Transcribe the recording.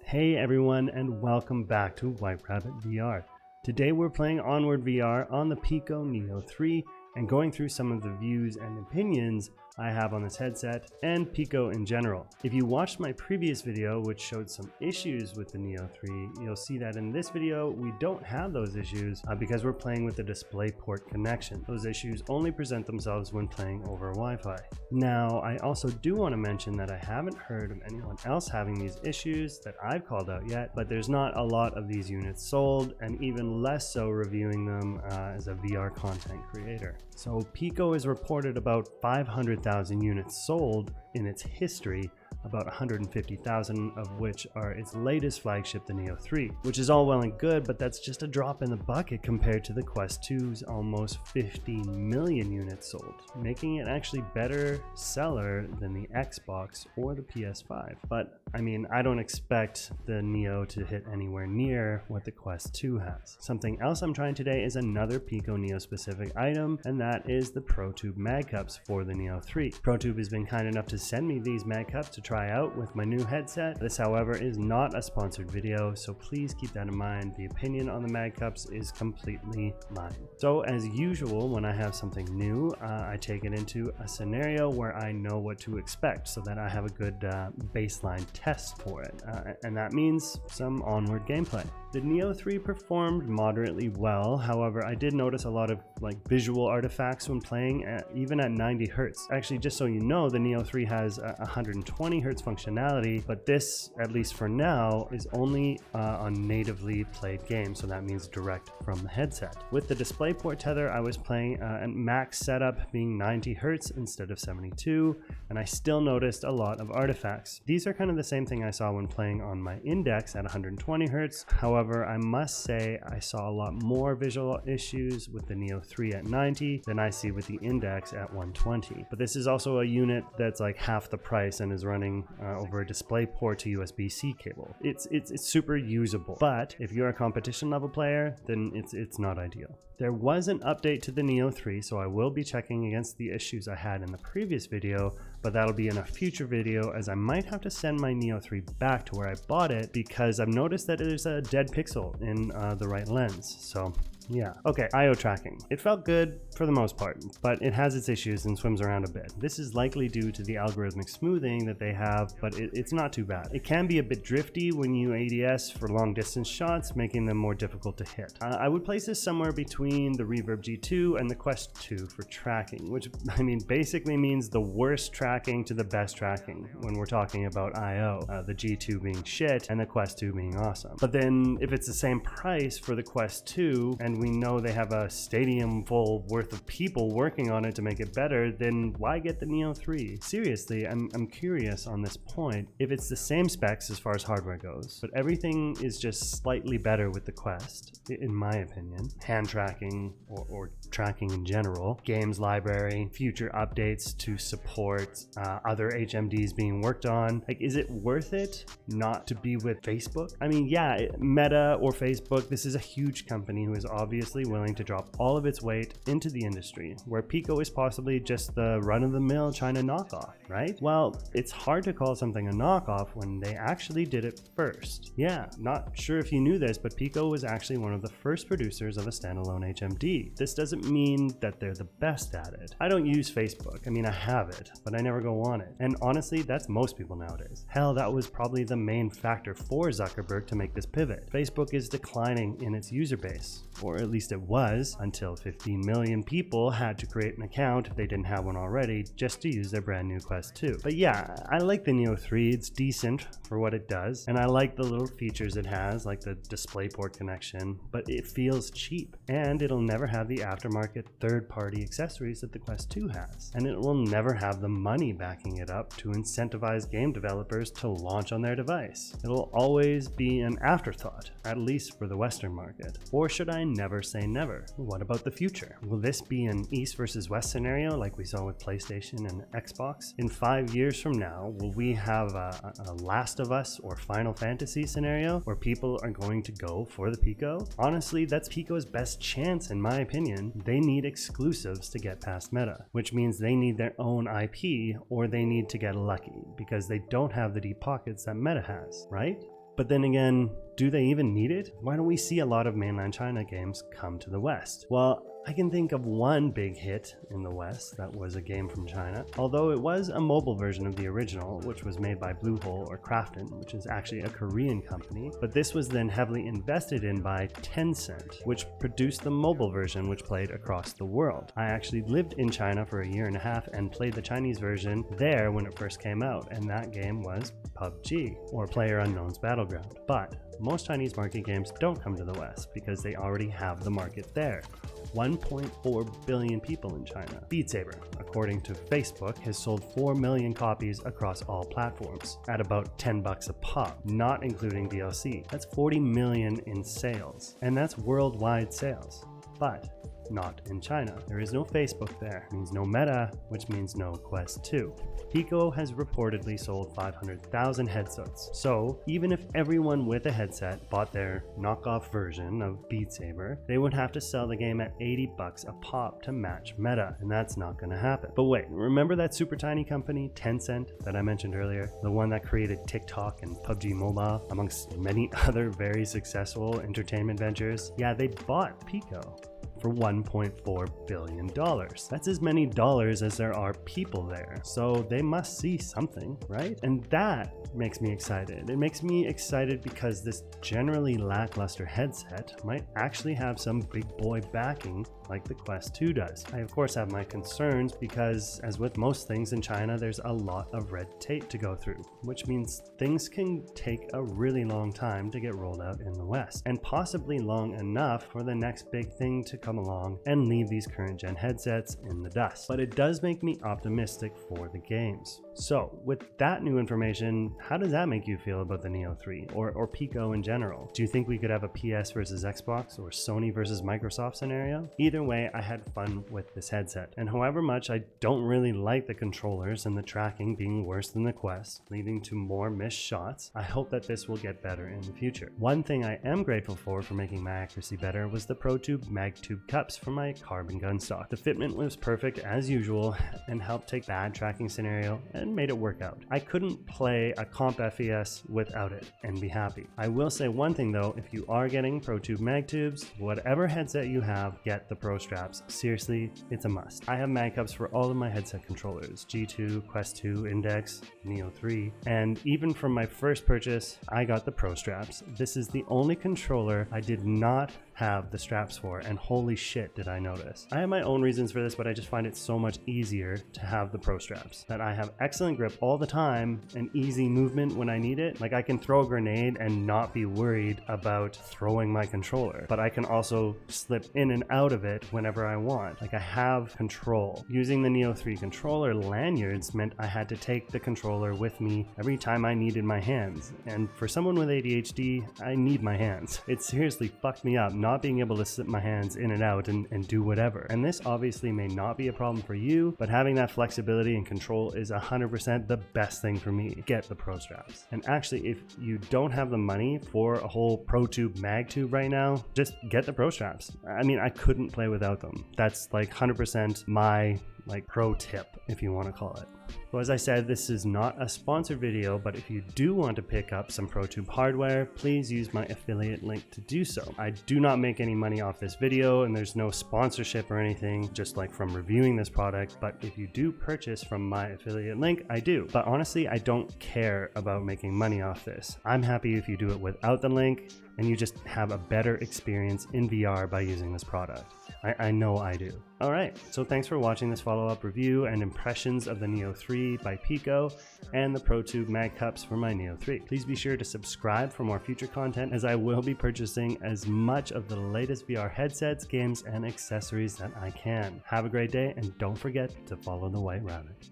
Hey everyone, and welcome back to White Rabbit VR. Today we're playing Onward VR on the Pico Neo3 and going through some of the views and opinions I have on this headset and Pico in general. If you watched my previous video, which showed some issues with the Neo3, you'll see that in this video we don't have those issues because we're playing with the DisplayPort connection. Those issues only present themselves when playing over Wi-Fi. Now, I also do want to mention that I haven't heard of anyone else having these issues that I've called out yet, but there's not a lot of these units sold, and even less so reviewing them as a VR content creator. So Pico has reported about 500,000 units sold in its history, about 150,000 of which are its latest flagship, the Neo3, which is all well and good, but that's just a drop in the bucket compared to the Quest 2's almost 15 million units sold, making it actually better seller than the Xbox or the PS5. But I mean, I don't expect the Neo to hit anywhere near what the Quest 2 has. Something else I'm trying today is another Pico Neo specific item, and that is the ProTube Magcups for the Neo3. ProTube has been kind enough to send me these Magcups to try out with my new headset. This, however, is not a sponsored video, so please keep that in mind. The opinion on the Magcups is completely mine. So as usual, when I have something new, I take it into a scenario where I know what to expect so that I have a good baseline test for it, and that means some onward gameplay. The Neo3 performed moderately well. However, I did notice a lot of visual artifacts when playing, even at 90 Hertz. Actually, just so you know, the Neo3 has 120 Hertz functionality, but this, at least for now, is only on natively played games, so that means direct from the headset. With the DisplayPort tether, I was playing at max setup being 90 Hertz instead of 72, and I still noticed a lot of artifacts. These are kind of the same thing I saw when playing on my Index at 120 Hertz. However, I must say I saw a lot more visual issues with the Neo3 at 90 than I see with the Index at 120. But this is also a unit that's like half the price and is running over a DisplayPort to USB-C cable. It's super usable, but if you're a competition level player, then it's not ideal. There was an update to the Neo3, so I will be checking against the issues I had in the previous video, but that'll be in a future video, as I might have to send my Neo3 back to where I bought it because I've noticed that there's a dead pixel in the right lens. So yeah. Okay, IO tracking. It felt good for the most part, but it has its issues and swims around a bit. This is likely due to the algorithmic smoothing that they have, but it's not too bad. It can be a bit drifty when you ADS for long distance shots, making them more difficult to hit. I would place this somewhere between the Reverb G2 and the Quest 2 for tracking, which I mean basically means the worst tracking to the best tracking when we're talking about IO, the G2 being shit and the Quest 2 being awesome. But then if it's the same price for the Quest 2 and we know they have a stadium full worth of people working on it to make it better, then why get the Neo3? Seriously, I'm curious on this point. If it's the same specs as far as hardware goes, but everything is just slightly better with the Quest, in my opinion, hand tracking or tracking in general, games library, future updates to support other HMDs being worked on, is it worth it not to be with Facebook? I mean, yeah, Meta or Facebook, this is a huge company who is obviously willing to drop all of its weight into the industry, where Pico is possibly just the run-of-the-mill China knockoff, right? Well, it's hard to call something a knockoff when they actually did it first. Yeah, not sure if you knew this, but Pico was actually one of the first producers of a standalone HMD. This doesn't mean that they're the best at it. I don't use Facebook. I mean, I have it, but I never go on it. And honestly, that's most people nowadays. Hell, that was probably the main factor for Zuckerberg to make this pivot. Facebook is declining in its user base, or at least it was, until 15 million people had to create an account if they didn't have one already just to use their brand new Quest 2. But yeah, I like the Neo3. It's decent for what it does, and I like the little features it has, like the DisplayPort connection, but it feels cheap, and it'll never have the aftermarket third-party accessories that the Quest 2 has, and it will never have the money backing it up to incentivize game developers to launch on their device. It'll always be an afterthought, at least for the Western market. Or should I never say never? What about the future? Will this be an East versus West scenario like we saw with PlayStation and Xbox? In 5 years from now, will we have a Last of Us or Final Fantasy scenario where people are going to go for the Pico? Honestly, that's Pico's best chance in my opinion. They need exclusives to get past Meta, which means they need their own IP or they need to get lucky because they don't have the deep pockets that Meta has, right? But then again, do they even need it? Why don't we see a lot of mainland China games come to the West? Well, I can think of one big hit in the West that was a game from China, although it was a mobile version of the original, which was made by Bluehole or Krafton, which is actually a Korean company. But this was then heavily invested in by Tencent, which produced the mobile version, which played across the world. I actually lived in China for a year and a half and played the Chinese version there when it first came out, and that game was PUBG, or PlayerUnknown's Battleground. But most Chinese market games don't come to the West because they already have the market there. 1.4 billion people in China. Beat Saber, according to Facebook, has sold 4 million copies across all platforms at about $10 a pop, not including DLC. That's 40 million in sales, and that's worldwide sales. But not in China. There is no Facebook there. It means no Meta, which means no Quest 2. Pico has reportedly sold 500,000 headsets. So even if everyone with a headset bought their knockoff version of Beat Saber, they would have to sell the game at $80 a pop to match Meta, and that's not going to happen. But wait, remember that super tiny company, Tencent, that I mentioned earlier? The one that created TikTok and PUBG Mobile, amongst many other very successful entertainment ventures? Yeah, they bought Pico for $1.4 billion. That's as many dollars as there are people there. So they must see something, right? And that makes me excited. It makes me excited because this generally lackluster headset might actually have some big boy backing like the Quest 2 does. I of course have my concerns because, as with most things in China, there's a lot of red tape to go through, which means things can take a really long time to get rolled out in the West, and possibly long enough for the next big thing to come along and leave these current gen headsets in the dust. But it does make me optimistic for the games. So with that new information, how does that make you feel about the Neo3 or Pico in general? Do you think we could have a PS versus Xbox or Sony versus Microsoft scenario? Either way, I had fun with this headset, and however much I don't really like the controllers and the tracking being worse than the Quest, leading to more missed shots, I hope that this will get better in the future. One thing I am grateful for making my accuracy better was the ProTube MagTube cups for my carbon gun stock. The fitment was perfect as usual and helped take bad tracking scenario and made it work out. I couldn't play a comp FPS without it and be happy. I will say one thing though, if you are getting ProTube MagTubes, whatever headset you have, get the ProStraps. Seriously, it's a must. I have Magcups for all of my headset controllers, G2, Quest 2, Index, Neo3, and even from my first purchase, I got the ProStraps. This is the only controller I did not have the straps for, and holy shit did I notice. I have my own reasons for this, but I just find it so much easier to have the ProStraps, that I have excellent grip all the time and easy movement when I need it. Like I can throw a grenade and not be worried about throwing my controller, but I can also slip in and out of it whenever I want. Like I have control. Using the Neo3 controller lanyards meant I had to take the controller with me every time I needed my hands, and for someone with ADHD, I need my hands. It seriously fucked me up not being able to slip my hands in and out and do whatever. And this obviously may not be a problem for you, but having that flexibility and control is 100% the best thing for me. Get the ProStraps. And actually, if you don't have the money for a whole ProTube MagTube right now, just get the ProStraps. I mean, I couldn't play without them. That's like 100% my pro tip, if you want to call it. So as I said, this is not a sponsored video, but if you do want to pick up some ProTube hardware, please use my affiliate link to do so. I do not make any money off this video, and there's no sponsorship or anything, just like from reviewing this product, but if you do purchase from my affiliate link, I do. But honestly, I don't care about making money off this. I'm happy if you do it without the link, and you just have a better experience in VR by using this product. I know I do. Alright, so thanks for watching this follow-up review and impressions of the Neo3 by Pico and the ProTube Magcups for my Neo3. Please be sure to subscribe for more future content, as I will be purchasing as much of the latest VR headsets, games, and accessories that I can. Have a great day, and don't forget to follow the White Rabbit.